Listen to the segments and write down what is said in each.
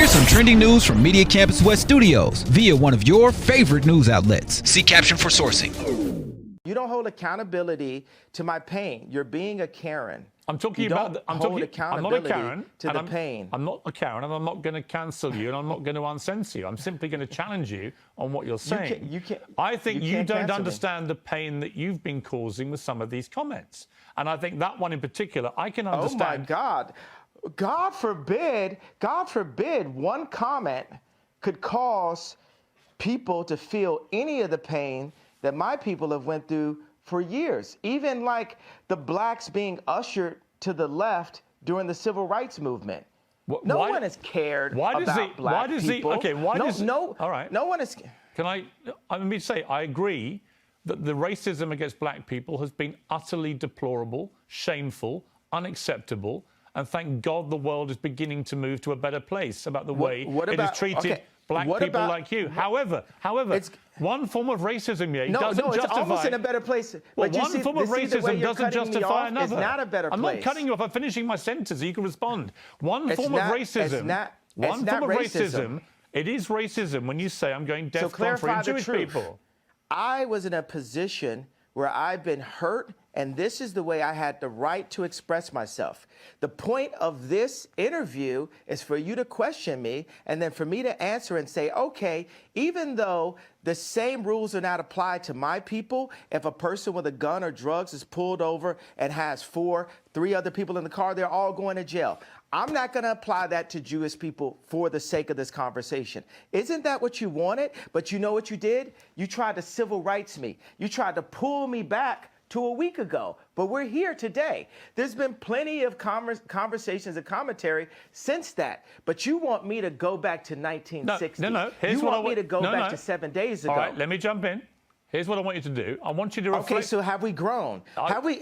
Here's some trending news from Media Campus West Studios via one of your favorite news outlets. See caption for sourcing. You don't hold accountability to my pain. You're being a Karen. I'm talking about. I'm not a Karen. To the pain. I'm not a Karen, and I'm not going to cancel you, and I'm not going to uncensor you. I'm simply going to challenge you on what you're saying. You can't. I think you don't understand the pain that you've been causing with some of these comments, and I think that one in particular, I can understand. Oh my God! God forbid! God forbid! One comment could cause people to feel any of the pain that my people have went through for years. Even like the blacks being ushered to the left during the civil rights movement. No one has cared about black people. All right. No one is. Let me say, I agree that the racism against black people has been utterly deplorable, shameful, unacceptable, and thank God the world is beginning to move to a better place about the way it has treated black people like you. However, one form of racism doesn't justify. It's almost in a better place. Well, one form of racism doesn't justify another. It's not a better place. I'm not cutting you off. I'm finishing my sentence. You can respond. One form of racism. It is racism when you say I'm going DEFCON for Jewish people. I was in a position where I've been hurt, and this is the way I had the right to express myself. The point of this interview is for you to question me, and then for me to answer and say, okay, even though the same rules are not applied to my people, if a person with a gun or drugs is pulled over and has three other people in the car, they're all going to jail. I'm not going to apply that to Jewish people for the sake of this conversation. Isn't that what you wanted? But you know what you did? You tried to civil rights me. You tried to pull me back to a week ago. But we're here today. There's been plenty of conversations and commentary since that. But you want me to go back to 1960. No. You want me to go back to 7 days ago. All right, let me jump in. Here's what I want you to do. I want you to reflect. Okay, so have we grown? Have we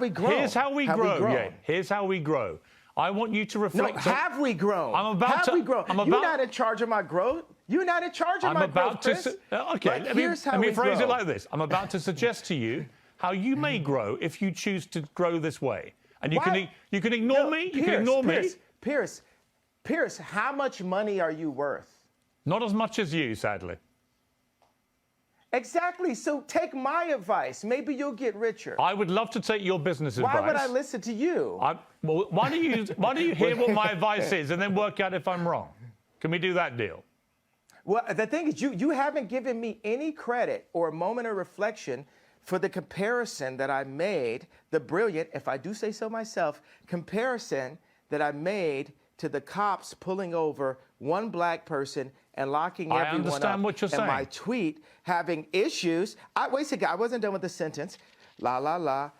grown? Here's how we grow. Yeah, here's how we grow. I want you to reflect. No, have we grown? Have we grown? You're not in charge of my growth. You're not in charge of my growth, Chris. Okay, let me phrase it like this. I'm about to suggest to you how you may grow if you choose to grow this way. And you can ignore me. You can ignore me. Piers, how much money are you worth? Not as much as you, sadly. Exactly. So take my advice. Maybe you'll get richer. I would love to take your business advice. Why would I listen to you? Well, why don't you hear what my advice is and then work out if I'm wrong? Can we do that deal? Well, the thing is, you haven't given me any credit or a moment of reflection for the comparison that I made, the brilliant, if I do say so myself, comparison that I made to the cops pulling over one black person and locking everyone up. I understand what you're saying. And my tweet having issues. Wait a second, I wasn't done with the sentence. My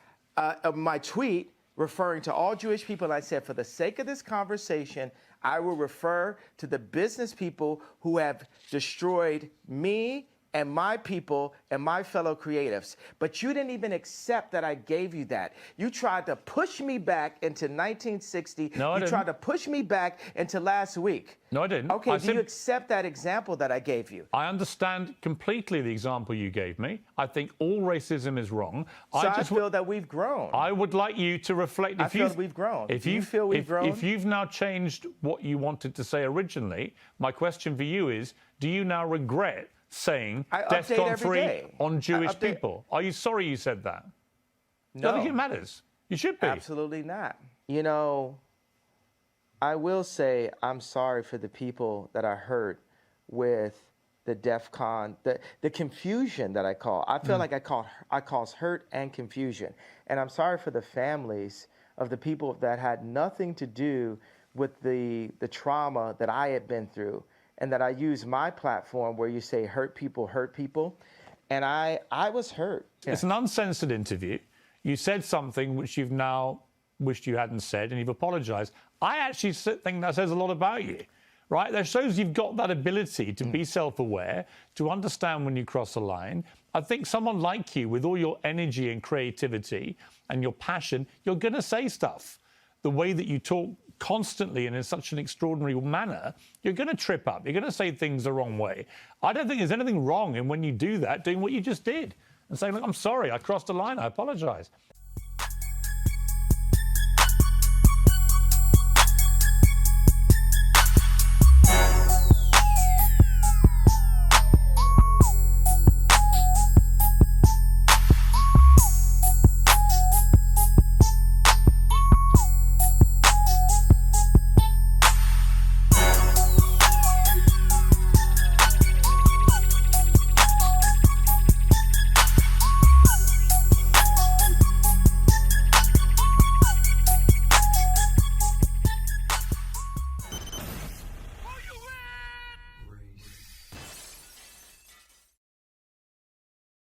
tweet referring to all Jewish people, I said, for the sake of this conversation, I will refer to the business people who have destroyed me and my people and my fellow creatives. But you didn't even accept that I gave you that. You tried to push me back into 1960. No, I didn't. You tried to push me back into last week. No, I didn't. Okay, do you accept that example that I gave you? I understand completely the example you gave me. I think all racism is wrong. So I feel that we've grown. I would like you to reflect. I feel we've grown. If you feel we've grown? If you've now changed what you wanted to say originally, my question for you is, do you now regret saying DEFCON 3 on Jewish people? Are you sorry you said that? No. I don't think it matters. You should be. Absolutely not. You know, I will say I'm sorry for the people that I hurt with the DEFCON, the confusion that I call. I feel like I cause hurt and confusion. And I'm sorry for the families of the people that had nothing to do with the trauma that I had been through, and that I use my platform where you say hurt people, and I was hurt. Yeah. It's an uncensored interview. You said something which you've now wished you hadn't said, and you've apologized. I actually think that says a lot about you, right? That shows you've got that ability to be self-aware, to understand when you cross a line. I think someone like you, with all your energy and creativity and your passion, you're going to say stuff. The way that you talk constantly and in such an extraordinary manner, you're going to trip up. You're going to say things the wrong way. I don't think there's anything wrong in when you do that, doing what you just did and saying, look, I'm sorry, I crossed a line, I apologize.